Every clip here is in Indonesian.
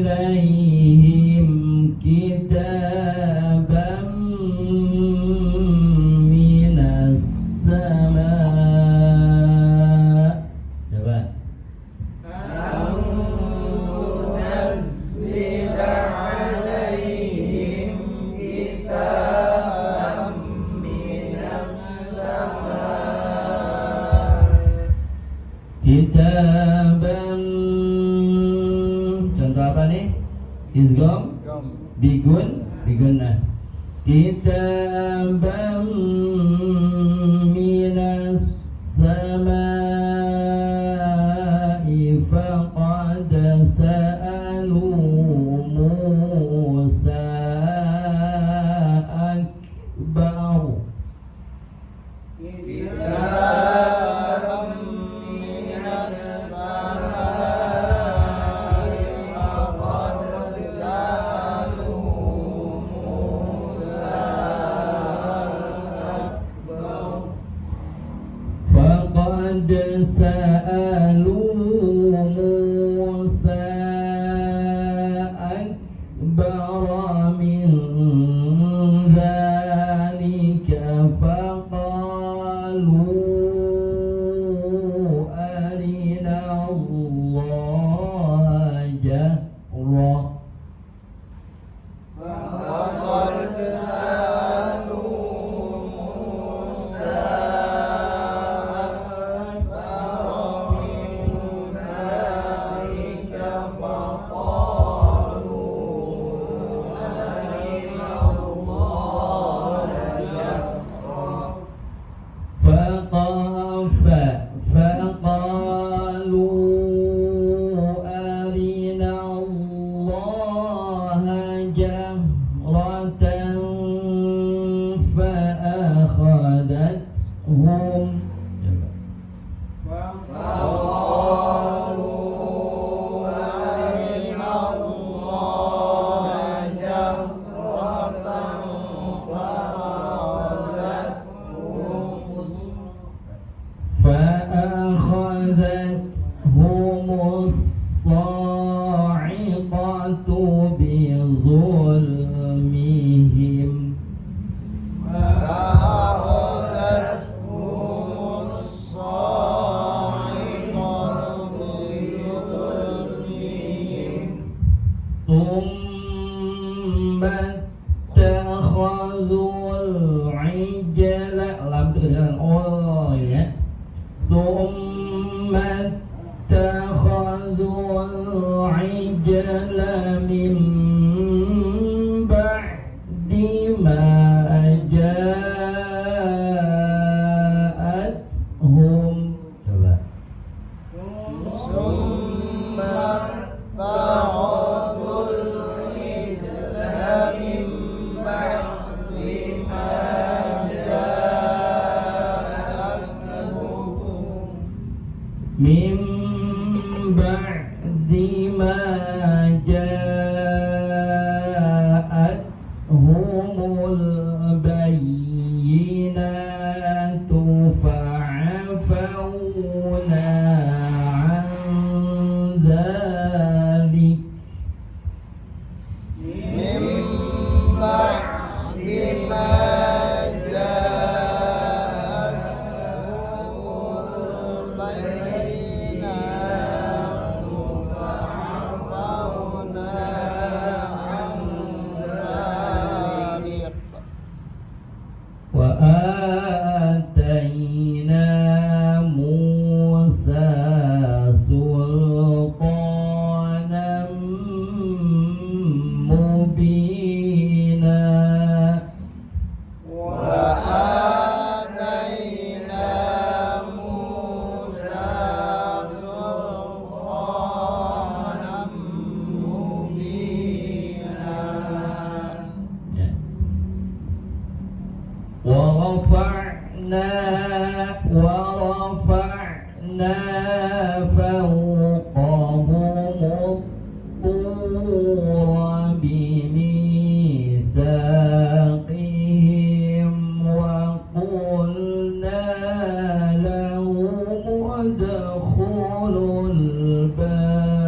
عليهم كتابا من السماء. Coba. Kitaban, contoh apa nih? Izgom, bigun, nah. Kitaban minas samai faqad sa'alu Musa akbar. Faqad sa'alu Musa akbar min dzalika faqalu arina Allah jahra. فقالوا أرنا الله جهرة فأخذتهم فأخذتهم الصاعقة بظلمهم. ثم اتخذوا العجل، lam itu dengan oh ya. ثم اتخذوا العجل من بعد ما جاءتهم. Coba. ثم اتخذوا العجل من بعد ما min ba'di ma ja'athumul bayyinatu fa'afawna an dhalik. Min ba'di ma وآتينا موسى سلطانا مبينا. وآتينا موسى سلطانا مبينا. ورفعنا فوقهم الطور بميثاقهم وقلنا لهم ادخلوا الباب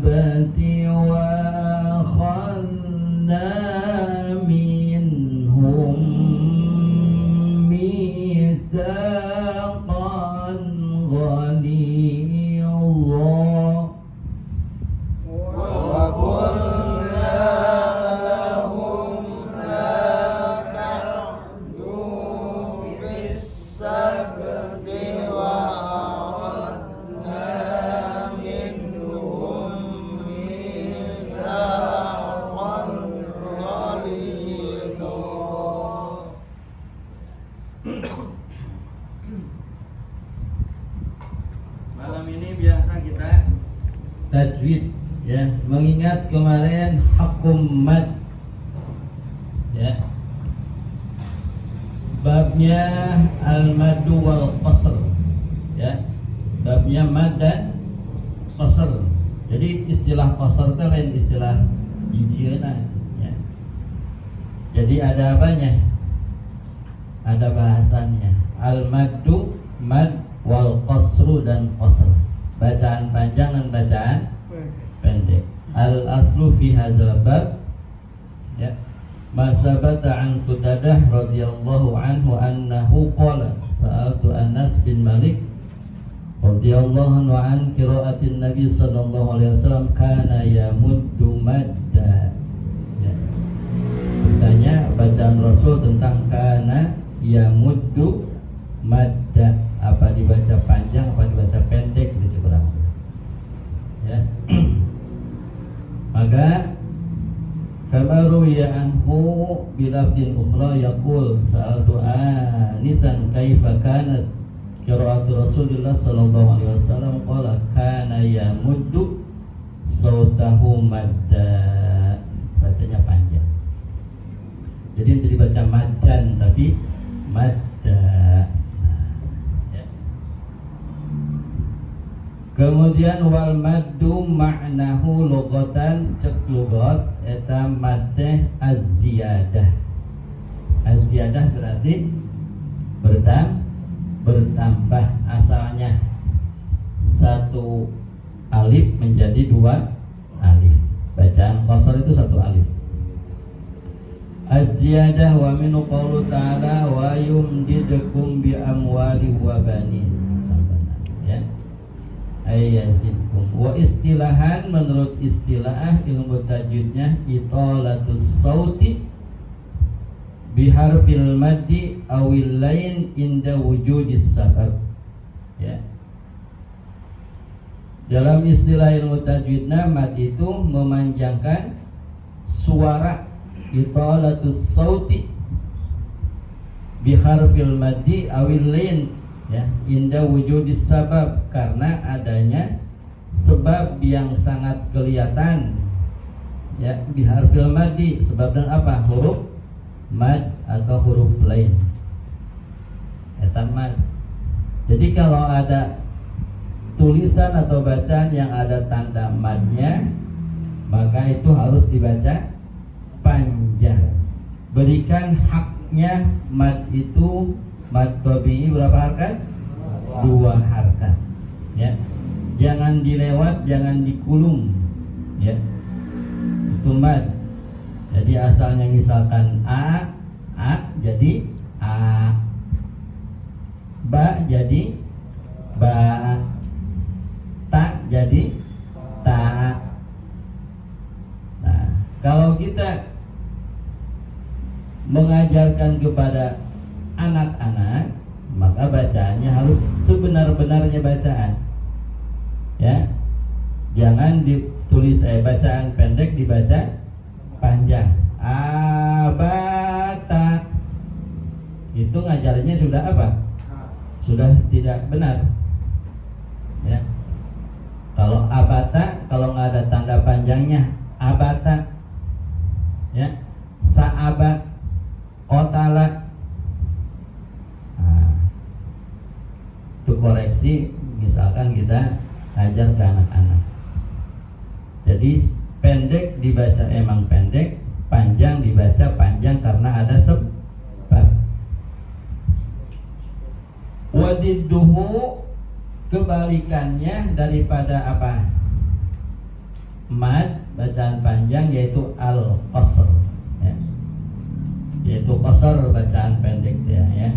السبت وأخذنا منهم ميثاقا غليظا وقلنا لهم لا تعدوا بالسبت وأخذنا منهم ميثاقا غليظا. Malam ini biasa kita tajwid, ya, mengingat kemarin hukum mad, ya, babnya al-madu wal qasr, ya, babnya mad dan qasr. Jadi istilah qasr itu lain istilah ijieuna, ya. Jadi ada apanya? Ada bahasannya. Al-madu, mad, wal qasru dan qasr. Bacaan panjang dan bacaan pendek. Al aslu fi hadzal bab, ya, ma sabata an Qutadah radhiyallahu anhu annahu qala sa'altu Anas bin Malik radhiyallahu anhu an qiraatin Nabi sallallahu alaihi wasallam kana yamuddu madda. Ya. Bertanya bacaan Rasul tentang kana yamuddu madda, apa dibaca panjang apa dibaca pendek, gitu kurang, ya. Maka kama ruwiya anhu bilafdin ukhra yaqul sa'altu anisan kaifa kanat qira'atu Rasulillah sallallahu alaihi wasallam qala kana yamuddu sautahu madda, bacanya panjang. Jadi itu dibaca maddan tapi madda. Kemudian wal maddu ma'nahu lughatan, cek lughat eta mad teh az-ziyadah. Az-ziyadah berarti bertambah, asalnya satu alif menjadi dua alif. Bacaan qasar itu satu alif. Az-ziyadah wa min qawlu ta'ala wa yumdidukum bi amwali wa banin. Ya. Ayyazikum. Wa istilahan, menurut istilah ilmu tajwidnya italatus sauti biharfil maddi awil lain inda wujudis sabab, ya. Dalam istilah ilmu tajwidnya mad itu memanjangkan suara, italatus sauti biharfil maddi awil lain, ya, inda wujudis sabab, karena adanya sebab yang sangat kelihatan, ya, biharfil maddi. Sebab dan apa? Huruf mad atau huruf lain, eta mad. Jadi kalau ada tulisan atau bacaan yang ada tanda madnya, maka itu harus dibaca panjang. Berikan haknya mad itu. Mad tabi'i berapa harkat? 2 harkat, ya. Jangan dilewat, jangan dikulum, ya. Itu mad. Jadi asalnya misalkan a jadi a, ba jadi ba, ta jadi ta. Nah, kalau kita mengajarkan kepada anak-anak, maka bacaannya harus sebenar-benarnya bacaan, ya. Jangan ditulis bacaan pendek dibaca panjang. Abata itu ngajarnya sudah apa? Sudah tidak benar, ya. Kalau abata, kalau nggak ada tanda panjangnya abata, ya. Sa'aba, qotala. Itu koreksi, misalkan kita ajar ke anak-anak. Jadi pendek dibaca emang pendek, panjang dibaca panjang karena ada sebab. Wadidduhu, kebalikannya daripada apa? mad bacaan panjang yaitu al-qasr ya. Yaitu qasr bacaan pendek ya.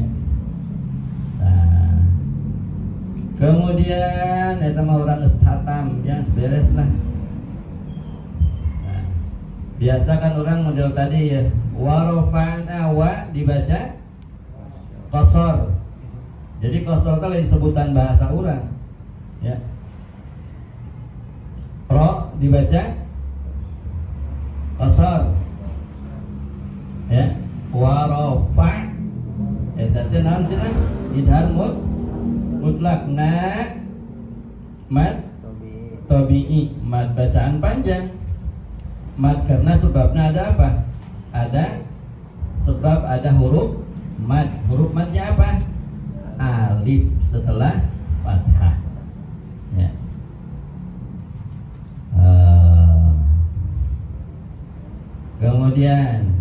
Nah, kemudian eta mah urang geus hatam ya beres lah. Nah, biasa kan orang model tadi ya wa rafa'na wa dibaca qasr. Jadi qasr itu lain sebutan bahasa orang ya. Ro dibaca qasr ya. Wa rafa' eta teh naon cenah idhar mutlak na mad tabi'i mad bacaan panjang. Mad karena sebabnya ada apa? Ada sebab ada huruf mad. Huruf madnya apa? Alif setelah fathah ya. Kemudian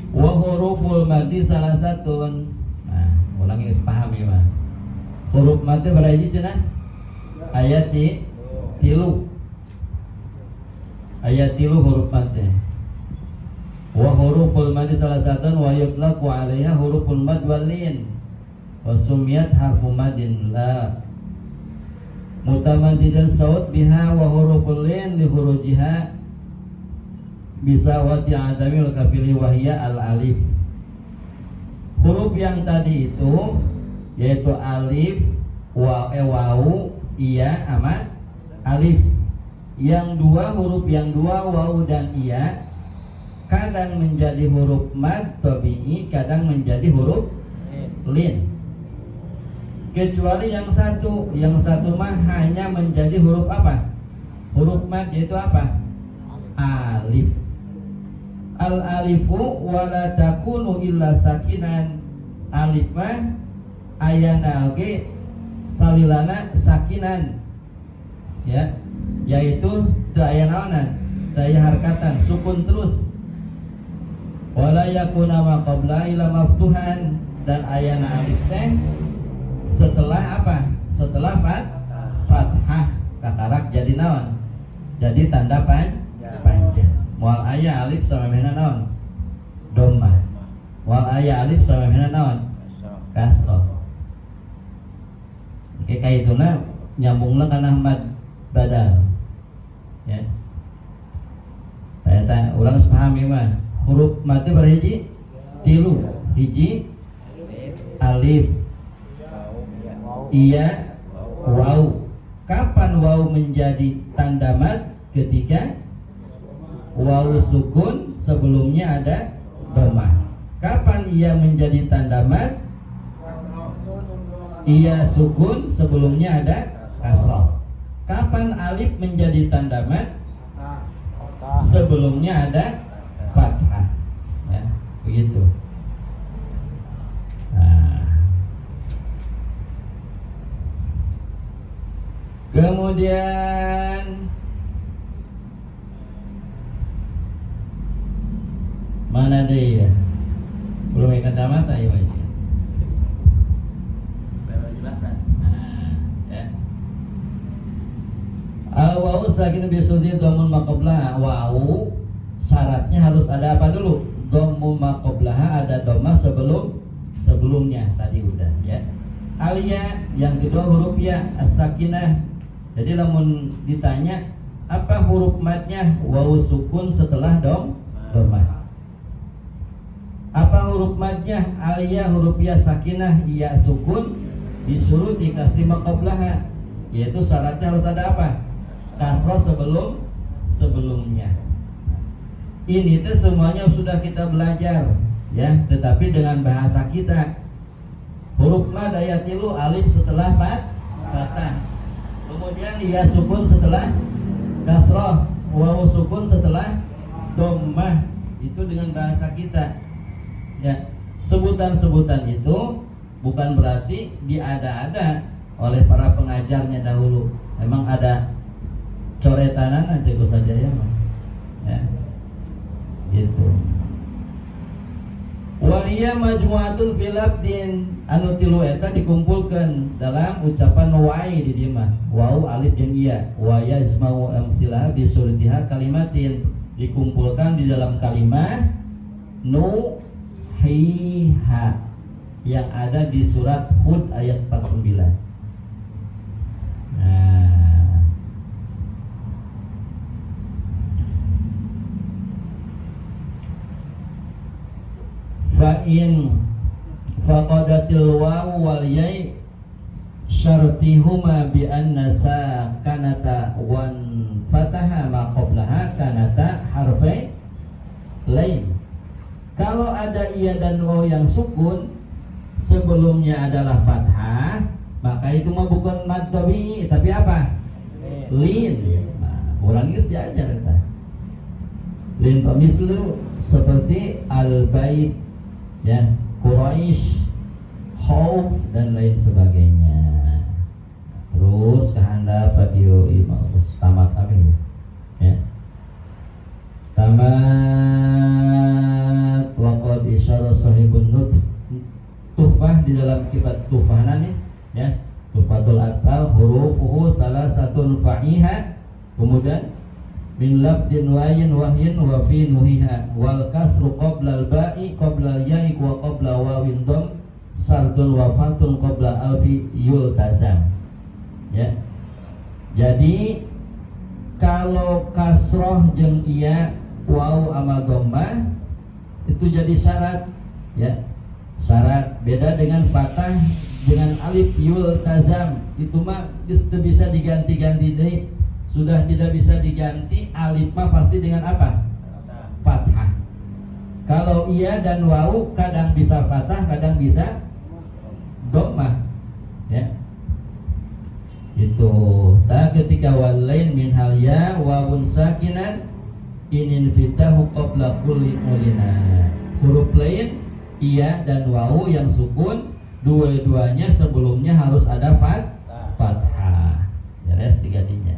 wa huruful maddi salah satun. Nah, ulangi geus paham ya mah. Huruf mad teh baraha cenah? Ayat tilu. Ayat tilu huruf mad teh. Wa huruful maddi salah satun wa yutlaqu 'alaiha huruful mad wal lin. Wa sumiyat harfu madin la mutamaddidan saut biha wa huruful lin li hurujiha bisa wati adamil kafili wahya al alif. Huruf yang tadi itu yaitu alif, wawu, iya, sama alif. Yang dua huruf yang dua wawu dan iya kadang menjadi huruf mad tabi'i, kadang menjadi huruf lin. Kecuali yang satu mah hanya menjadi huruf apa? Huruf mad yaitu apa? Alif. Al alifu wala takunu illa sakinan. Alif mah ayana oge salilana sakinan ya, yaitu teu aya naonan, teu aya harkatan, sukun terus. Wala yakuna ma qabla ila maftuhan, dan ayana alif teh setelah apa? Setelah fathah katarak jadi naon? Jadi tanda panjang. Wal aya alif samemehna naon? Dhammah. Wal aya alif samemehna naon? Kasrah. Oke, kaituna nyambungna kana mad badal. Ya. Eta urang geus paham ieu mah. Huruf mad teh berhiji? Tilu. Hiji alif, iya, waw. Kapan waw menjadi tanda mad? Ketika waw sukun sebelumnya ada dhammah. Kapan ia menjadi tanda mad? Ia sukun sebelumnya ada kasrah. Kapan alif menjadi tanda mad? Sebelumnya ada fathah. Ya, begitu. Kemudian mana deh ya? Belum pakai kacamata ya Mas. Baru jelasan. Nah, ya. Al-wawu sakin bisulti dhammun maqablaha. Wawu syaratnya harus ada apa dulu? Dhammun maqablaha, ada dhamma sebelumnya tadi udah ya. Alia yang kedua huruf ya as-sakinah. Jadi lamun ditanya apa huruf madnya? Wawu sukun setelah dhammah. Apa huruf madnya? Aliyah huruf ya sakinah, iya sukun, disuruh dikasih maqablaha, yaitu syaratnya harus ada apa? Kasrah sebelumnya. Ini tuh semuanya sudah kita belajar ya, tetapi dengan bahasa kita. Huruf mad ayat tilu, alif setelah fathah. Kemudian iya sukun setelah kasrah, wawu sukun setelah dhammah. Itu dengan bahasa kita. Ya, sebutan-sebutan itu bukan berarti diada-ada oleh para pengajarnya dahulu. Memang ada coretanan aja saja ya, ya, gitu. Wa hiya majmu'atun fil abdin anu tilu eta dikumpulkan dalam ucapan wa'i di dieu mah. Wau alif jeung iya. Wa yazma'u amsilah bi suratiha kalimatin dikumpulkan di dalam kalimat nuhiha yang ada di surat Hud ayat 49. Nah, fa'in faqadatil wawu wal yai syartihuma bi anna sakanata wan fataha ma qablaha kanata harfai lain. Kalau ada iya dan waw yang sukun sebelumnya adalah fathah, maka itu mah bukan mad tabi'i tapi apa? Lin. Nah, orang geus diajar eta. Lin pamislu seperti al-bait ya, Quraisy, Khauf dan lain sebagainya. Terus kehandap radio imam tamat apa ya? Ya. Tamat waqad isyara sahibun Tuhfah di dalam kitab Tuhfahna nih ya. Tuhfatul Atfal hurufuhu salasatun fa'iha. Kemudian min labdin wayin wahyin wa fi nuhiha wal kasru qabla al ba'i qabla al ya'i wa qabla wawin dom sardun wa fatun qabla alfi yultazam ya. Jadi kalau kasroh jeung iya waw ama dhammah itu jadi syarat ya. Syarat beda dengan fathah dengan alif yultazam itu mah bisa diganti-ganti deui. Sudah tidak bisa diganti, alif mah pasti dengan apa? Fathah. Kalau iya dan wawu kadang bisa fathah, kadang bisa dhammah. Ya. Itu. Ta ketika walain min hal ya wawun sakinan inin fitahu qabla kulli mulina. Huruf lain iya dan wawu yang sukun dua-duanya sebelumnya harus ada fathah. Beres tiga-tiganya.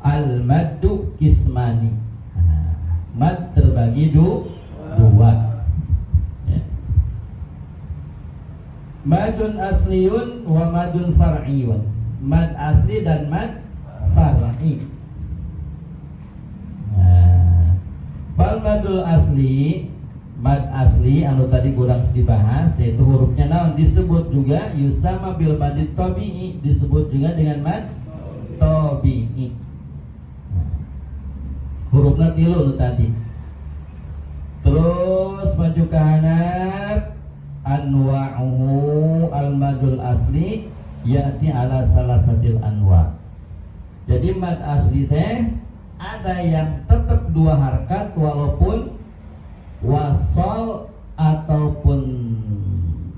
Al-maddu kismani. Mad terbagi dua ya. Madun asliyun wa madun far'iyun. Mad asli dan mad far'i. Fal madul asli, mad asli anu tadi kurang dibahas yaitu hurufnya naon disebut juga yusama bil madit tabi'i, disebut juga dengan mad tabi'i. Hurufnya tilu tadi. Terus maju ke hanaf anwa'uhu al-madul asli ya'ti ala salasatil anwa'. Jadi mad asli teh ada yang tetap dua harkat walaupun wasol ataupun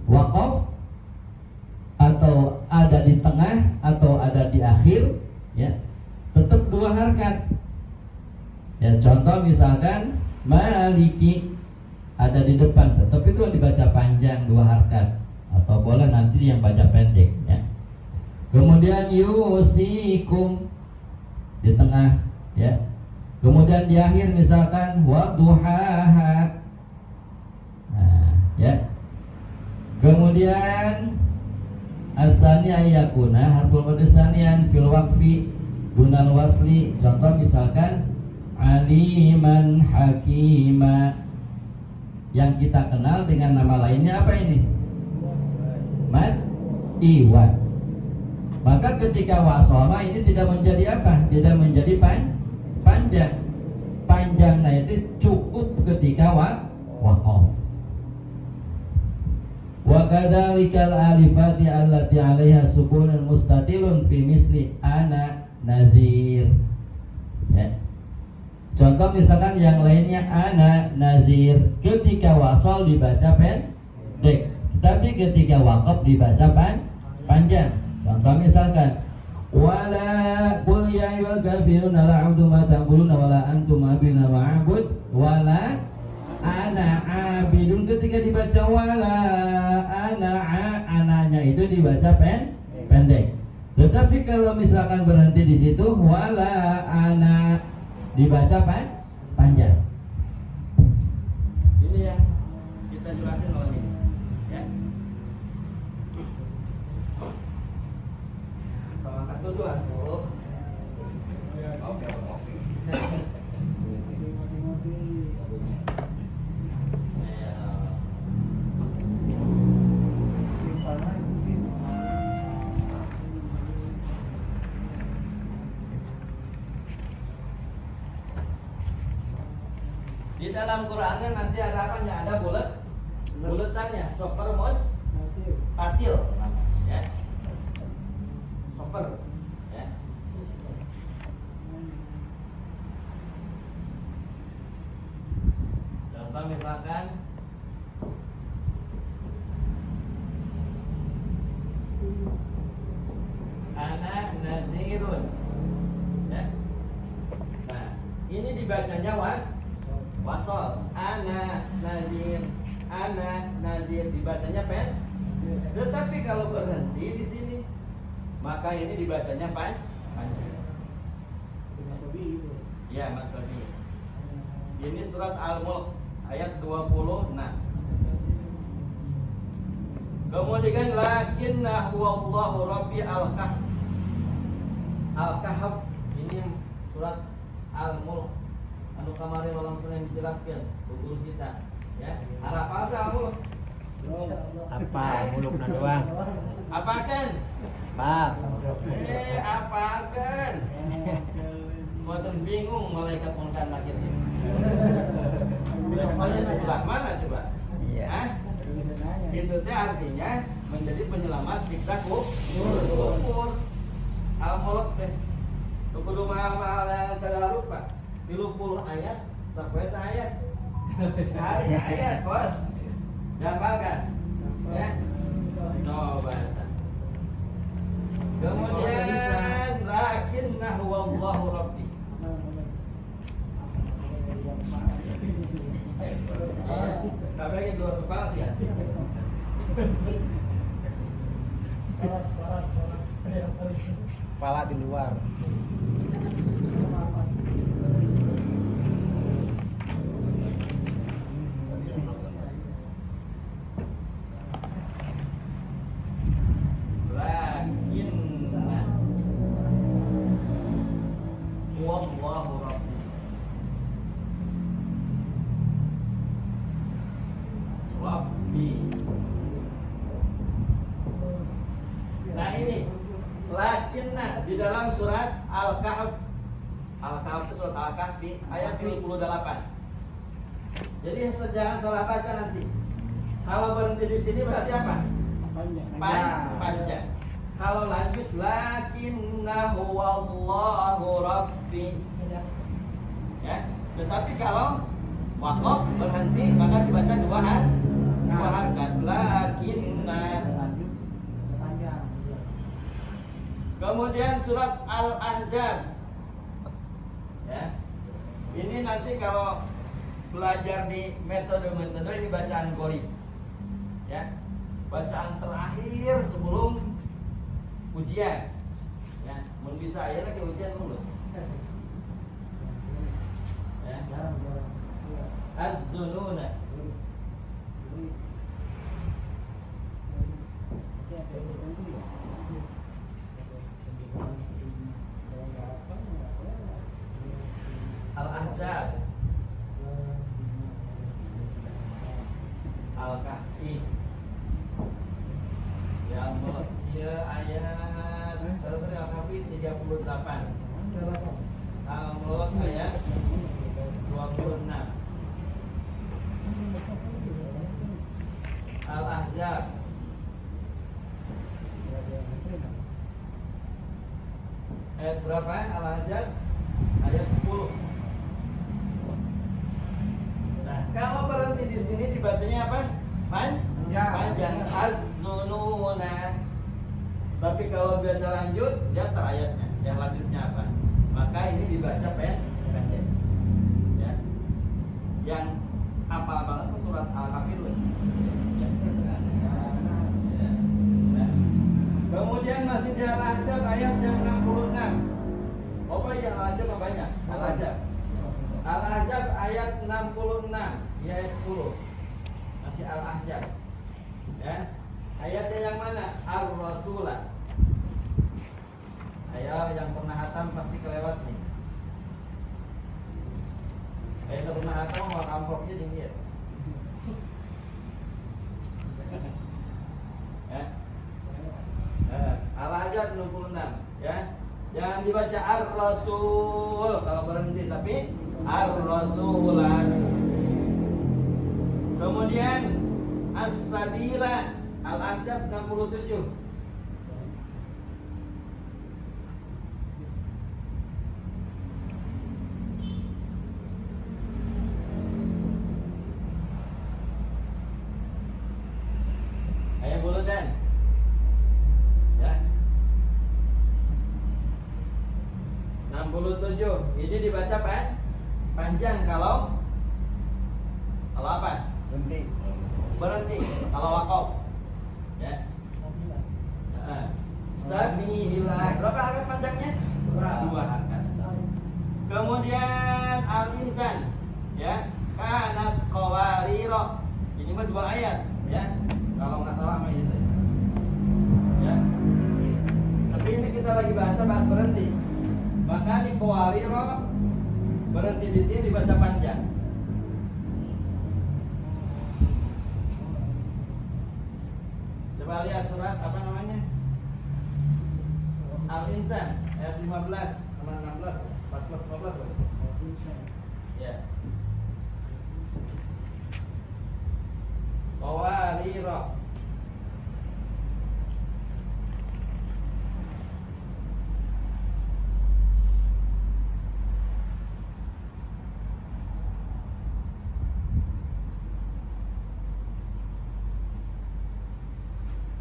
waqaf atau ada di tengah atau ada di akhir ya, tetap dua harkat. Ya, contoh misalkan maliki ada di depan, tetap itu dibaca panjang dua harkat atau boleh nanti yang baca pendek ya. Kemudian yusikum di tengah ya. Kemudian di akhir misalkan wadduhaha. Nah, ya. Kemudian asani ayakuna harful mad sanian fil waqfi dunal wasli. Contoh misalkan aliman hakima. Yang kita kenal dengan nama lainnya apa ini? Mad iwad. Maka ketika wasoma ini tidak menjadi apa? Tidak menjadi panjang. Panjangnya itu cukup ketika waqaf. Wa kadzalikal alifati allati 'alaiha sukunun mustatilun fi misli ana nazir. Ya. Contoh misalkan yang lainnya ana nazir, ketika wasol dibaca pendek, tapi ketika waqaf dibaca panjang. Contoh misalkan wala qul ya ayyuhal kafirun la a'budu ma ta'budun wala antum abiduna ma a'bud wala ana abidun, ketika dibaca wala ananya itu dibaca pendek. Tetapi kalau misalkan berhenti di situ wala ana dibaca panjang. Ini ya kita dalam Qurannya nanti ada apanya? Ada buletannya. Sofer mus patil ya. Sofer ya. Contoh misalkan ana nazirun ya. Nah, ini dibacanya wasol. Ana nazir dibacanya pen. Tetapi kalau berhenti di sini, maka ini dibacanya panjang. Ya, matlabi. Ini surat Al-Mulk ayat 26. Kemudian lakinna huwallahu rabbi al-kahf. Al-kahf ini surat Al-Mulk. Anu kemarin malam Senin dijelaskan guru kita ya. Hafal tak Al-Mulk? Apa mulukna doang? Apakan? Apakan? Buatan bingung malaikat mungkar nakir ini. Soalnya sebelah mana coba? Iya. Hah? Itu teh artinya menjadi penyelamat siksa kubur. Al-Mulk teh. Kudu mahal-mahal yang segala rupa. 30 ayat sampai seayat. Sehari ayat, bos. Dapalkan. Ya. Coba. Kemudian lakinnahu wallahu rabbi. Tapi ini dua kepala sih ya. Kepala di luar. Lakinna wallahu rabbi. Rabbi. Nah ini lakinna di dalam surat Al-Kahf. Al-Kahf itu surat Al-Kahfi ayat 78. Jadi jangan salah baca nanti. Kalau berhenti di sini berarti apa? Panjang. Kalau lanjut lakinnahu wallahu rabbi. Ya. Tetapi kalau waqaf berhenti maka dibaca dua harakat lakinna. Kemudian surat Al-Ahzab. Ya. Ini nanti kalau belajar di metode-metode ini bacaan gharib. Ya. Bacaan terakhir sebelum ujian. Ya, mun bisa ya lagi ujian lulus. Ya. Az-zununa. Al-Ahzab. Al-Kahfi. Ya Allah, ya ayat surat Al-Kahfi 38. Al-Mulk ayat 26. Al-Ahzab ayat berapa? Al-Ahzab ayat 10. Nah, kalau berhenti di sini dibacanya apa? Panjang. Az-zununa. Tapi kalau baca lanjut, lihat ayatnya. Yang lanjutnya apa? Maka ini dibaca pendek. Ya. Yang apal banget ke surat Al-Kafirun. Ya. Ya. Nah. Kemudian masih di Al-Ahzab ayat yang 66. Apa yang Al-Ahzab banyak? Al-Ahzab. Al-Ahzab ayat 66, ya ayat 10. Masih Al-Ahzab. Ya. Ayatnya yang mana? Ar-Rasulah. Ayo yang pernah hatam pasti kelewat nih. Yang pernah hatam mau amplopnya tinggi ya. Ya. Al-Ahzab 66 ya. Jangan dibaca Ar-Rasul kalau berhenti, tapi Ar-Rasulan. Kemudian as-sabila Al-Ahzab 67. Ayat bulutan. Ya. 67. Ini dibaca panjang kalau apa? Berhenti kalau wakaf. Ya. Sabila. Berapa harokat panjangnya? 2 harokat. Kemudian al-insan, ya. Kanat qawariro. Ini mah 2 ayat, ya. Kalau nggak salah mah itu. Ya. Tapi ini kita lagi bahas berhenti. Maka di qawariro berhenti di sini dibaca panjang. Coba lihat surat apa namanya? Al-Insan ayat 15 sama 16, 14 15 berarti. Ya. Qawarira.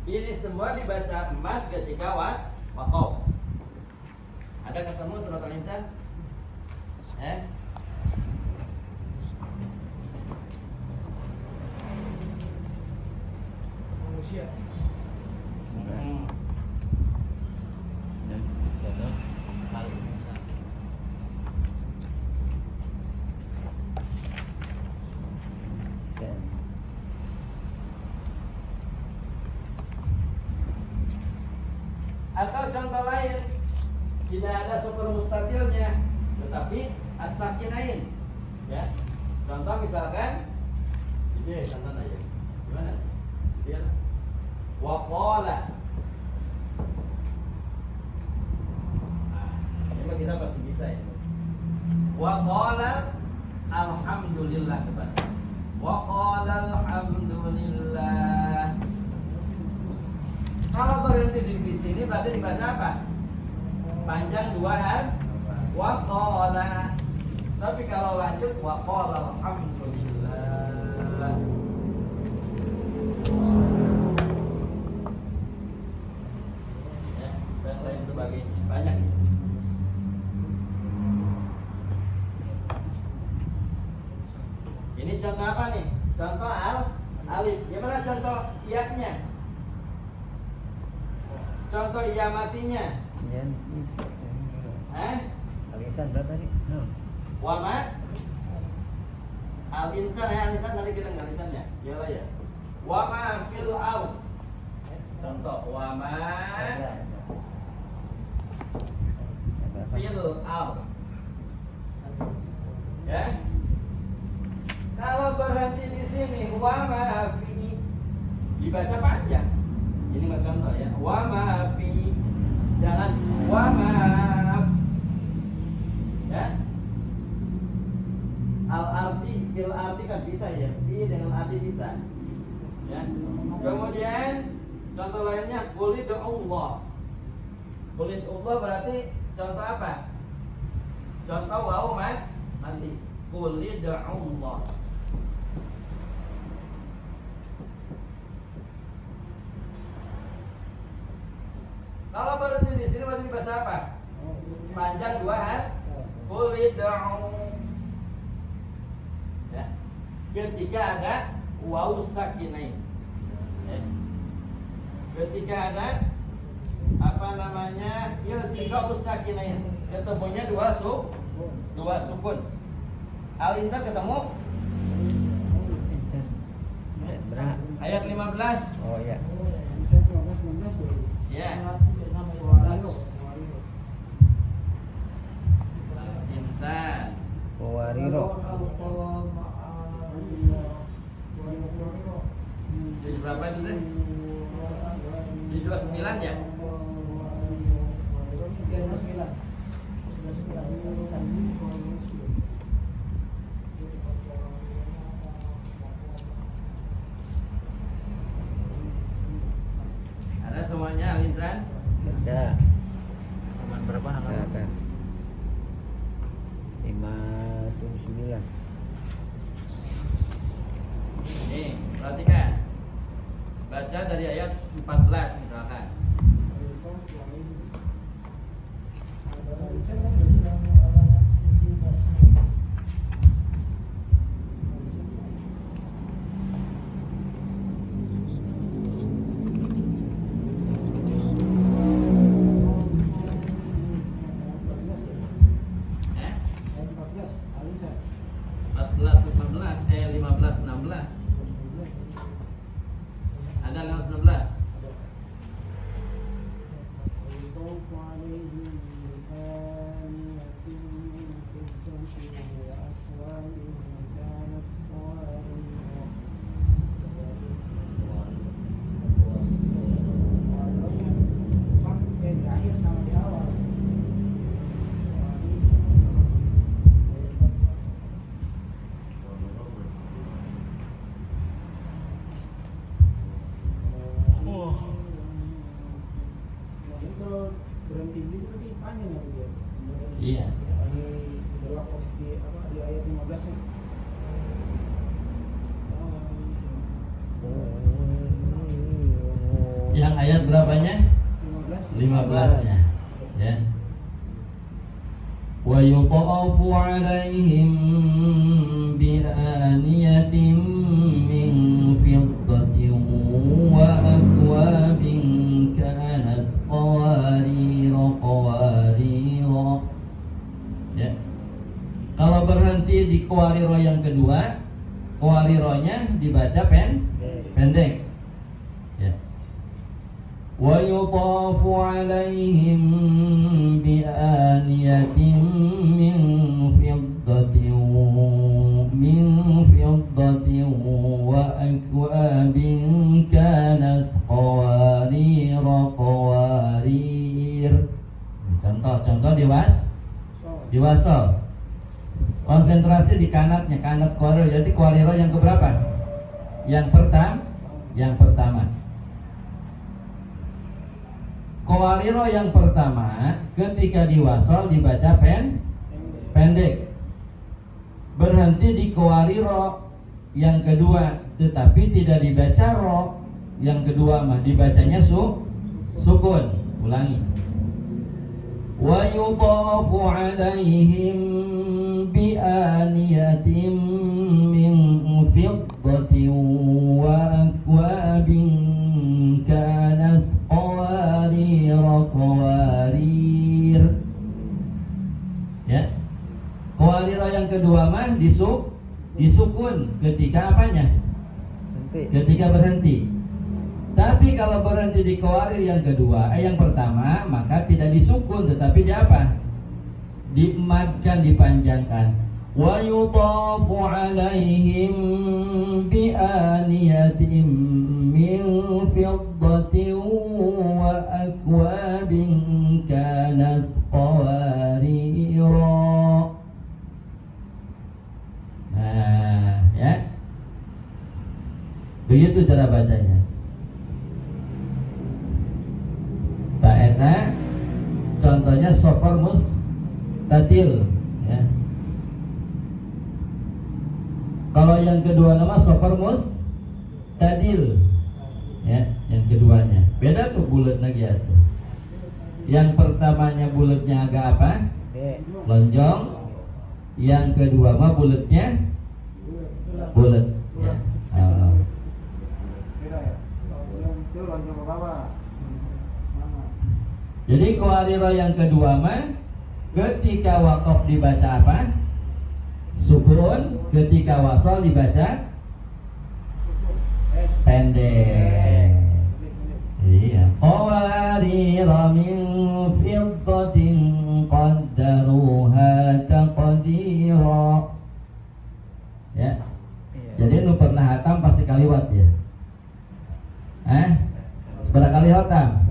Ini semua dibaca mad ketika wakaf. Ada ketemu surat Al-Insan? Manusia. Al-Insan. Atau contoh lain, tidak ada super mustatilnya, tetapi as-sakinain. Ya. Contoh misalkan ini contoh aja. Gimana? Lihat. Waqala. Nah, ini kita pasti bisa ini. Waqala alhamdulillah coba. Waqala alhamdulillah. Kalau berhenti di sini berarti dibaca apa? Panjang 2 waqala. Tapi kalau lanjut waqala alhamdulillah. Ya, dan lain sebagainya. Banyak. Ini contoh apa nih? Contoh alif. Gimana contoh iaknya? Contoh iya matinya. Al-Insan berapa tadi? Wama al-insan ya, al-insan tadi kita nggak al-insannya. Iyalah ya. Wama fil ard. Contoh wama fil ard. Ya. Kalau berhenti di sini wama fi dibaca panjang. Ini mah contoh ya. Wama fi. Jangan wama. Ya. Al-arti, fil arti kan bisa ya. Fi dengan arti bisa. Ya. Kemudian contoh lainnya qulid Allah. Qulid Allah berarti contoh apa? Contoh wau mati. Qulid Allah. Kalau berhenti di sini berarti dibaca apa? Panjang 2 qulid ya. Ketika ada waw sakinain. Ya. Ketika ada apa namanya? Iltiqa sakinain. Ketemunya 2 sukun. Al-Insan ketemu ayat 15. Oh ya. Ya. Insan. Qawariro. Jadi berapa itu deh? Jadi 29 ya? Indran? Ada. Halaman berapa halaman? Ada. 59. Nih, perhatikan. Baca dari ayat 14 misalkan. Eh? 14, 15, 16. Ada 16. Berhenti di berarti panjang ya dia. Iya. Di ayat 15 ya. Yang ayat berapanya? 15-nya. Ya. Wa yutafu 'alaihim bi aniyatin min fiddatin wa akwabin kanat qawarira. Ya. Kalau berhenti di qawariro yang kedua, qawarironya dibaca pendek. Ya. Wa yutafu 'alaihim bi aniyatin min fiddatin wa akwabin kanat qawarir. Contoh diwasal. Konsentrasi di kanatnya, kanat qawarir. Jadi qawariro yang keberapa? Yang pertama. Qawariro yang pertama ketika diwasal dibaca pendek. Berhenti di qawariro yang kedua, tetapi tidak dibaca ro. Yang kedua mah dibacanya sukun. Ulangi. Wa yutafu 'alaihim bi aniyatin min fiddatin wa akwabin kanat qawarir. Ya. Qawariro yang kedua mah disukun ketika apanya? Ketika berhenti. Tapi kalau berhenti di qawarir yang kedua, yang pertama, maka tidak disukun tetapi di apa? Dimadkan, dipanjangkan. Wa yutafu 'alaihim bi aniyatin min fiddatin wa akwabin kanat qawarira. Nah, ya. Begitu cara bacanya. Ta'eta contohnya sofar mustatil, ya. Kalau yang kedua nama sofar mustadil, ya, yang keduanya. Beda tuh bulat lagi ya tuh. Yang pertamanya bulatnya agak apa? Lonjong. Yang kedua mah bulatnya bulat, ya. Jadi qawariro yang kedua mah ketika waqaf dibaca apa? Sukun, ketika wasal dibaca pendek. Iya. Qawarira min fiddatin qaddaruha taqdira. Ya. Jadi lu pernah hatam pasti kaliwat ya. Seberapa kali hatam?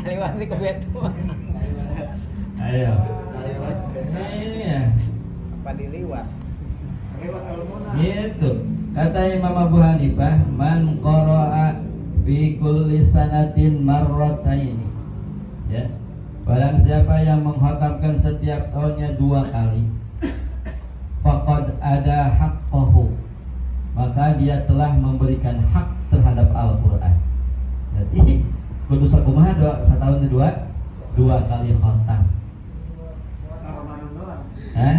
Kaliwat di kebiat. Ayo. Iya. Apa diliwat? Gitu. Kata Imam Abu Hanifah, man qara'a fi kulli sanatin marrataini. Ya. Barang siapa yang menghatamkan setiap tahunnya 2 kali, faqad ada haqqahu, maka dia telah memberikan hak terhadap Al-Qur'an. Jadi kudu sakumaha setahun 2 kali khatam. Hah?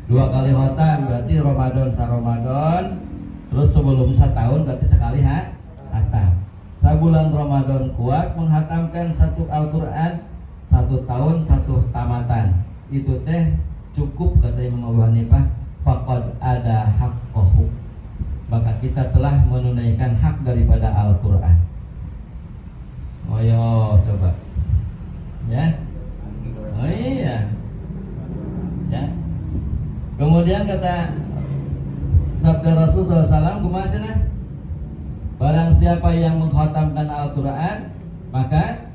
2 kali khatam berarti Ramadan sa Ramadan, terus sebelum setahun berarti sekali khatam. Sebulan Ramadan kuat menghatamkan 1 Al-Qur'an, 1 tahun 1 tamatan. Itu teh cukup kata Imam Abu Hanifah, faqad ada haqqahu. Maka kita telah menunaikan hak daripada Al-Qur'an. Ayo coba. Ya. Oh iya. Ya. Kemudian kata sabda Rasul SAW, kumaha cenah? Barang siapa yang mengkhatamkan Al-Qur'an, maka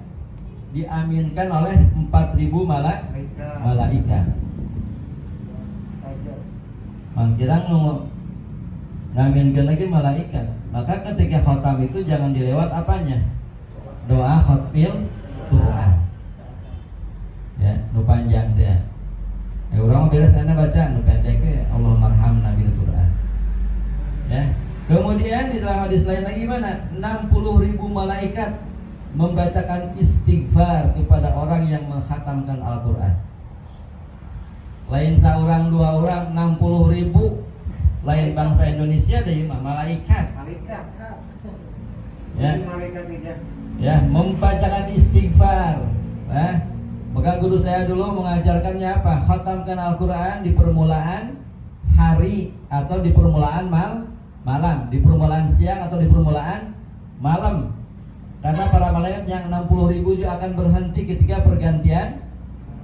diaminkan oleh 4.000 malaikat. Mangkirang ngaminkan lagi malaikat. Maka ketika khatam itu jangan dilewat apanya? Doa khatmil Quran. Ya, nu panjang teh. Urang beres ana baca nu pendek ya, Allahumma arhamna bil Quran. Ya. Kemudian di dalam hadis lain lagi mana? 60.000 malaikat membacakan istighfar kepada orang yang mengkhatamkan Al-Qur'an. Lain seorang 2 orang 60.000, lain bangsa Indonesia deh malaikat. Ya. Ya, membacakan istighfar. Maka guru saya dulu mengajarkannya apa? Khatamkan Al-Qur'an di permulaan hari atau di permulaan malam, di permulaan siang atau di permulaan malam. Karena para malaikat yang 60.000 juga akan berhenti ketika pergantian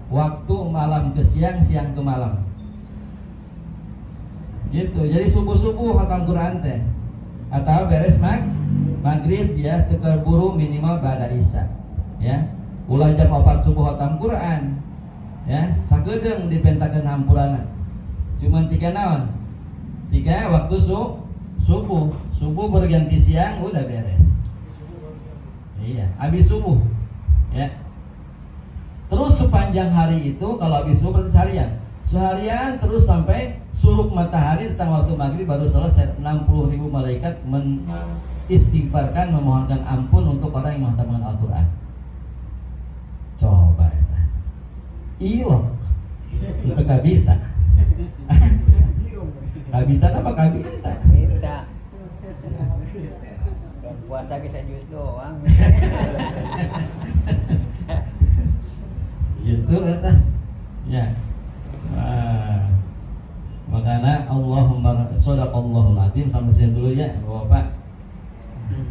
waktu malam ke siang, siang ke malam. Gitu. Jadi subuh-subuh khatam Quran teh. Atau beres maghrib ya, tekar buru minimal ba'da isya. Ya. Ulah jam 4 subuh khatam Quran. Ya, sakedeung dipentakeun hampurana. Cuman 3 naon? 3 waktu subuh. Subuh berganti siang udah beres. Iya, habis subuh. Ya. Terus sepanjang hari itu kalau habis subuh berarti seharian terus sampai suruk matahari tentang waktu maghrib baru selesai. 60.000 malaikat mengistighfarkan, memohonkan ampun untuk orang yang menghatamkan Al-Qur'an. Coba eta. Ilok. Itu kabita. Kabita apa kabita? Minta. Dan puasa bisa jus doang. Gitu eta. Ya. Makanya Allahumma shadaqallahul azim. Sampai sini dulu ya Bapak.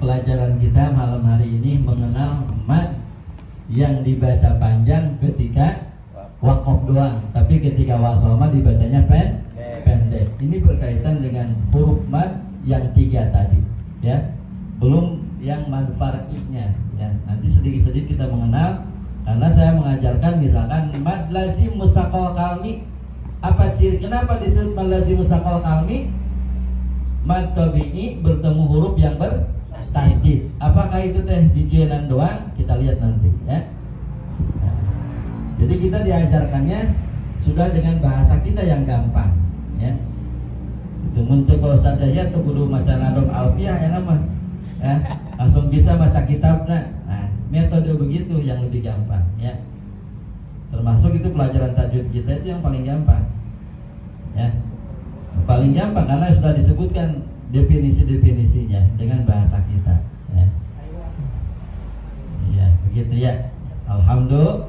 Pelajaran kita malam hari ini mengenal mad yang dibaca panjang ketika waqaf doang, tapi ketika wasoma dibacanya pendek. Ini berkaitan dengan huruf mad yang 3 tadi, ya. Belum yang mad farqinya, ya. Nanti sedikit-sedikit kita mengenal, karena saya mengajarkan misalkan mad lazim musaqal qalmi. Apa ciri? Kenapa disebut mad lazim musaqal qalmi? Mad tabi'i bertemu huruf yang bertasdid. Apakah itu teh dijienan doang? Kita lihat nanti, ya. Nah, jadi kita diajarkannya sudah dengan bahasa kita yang gampang, ya. Itu mencoba Ustaz Yahya tuh kudu maca nadom alfiah ya nama, ya. Langsung bisa baca kitabnya. Nah, metode begitu yang lebih gampang, ya. Termasuk itu pelajaran tajwid kita itu yang paling gampang, ya. Paling gampang karena sudah disebutkan definisi-definisinya dengan bahasa kita, ya. Iya, begitu ya. Alhamdulillah.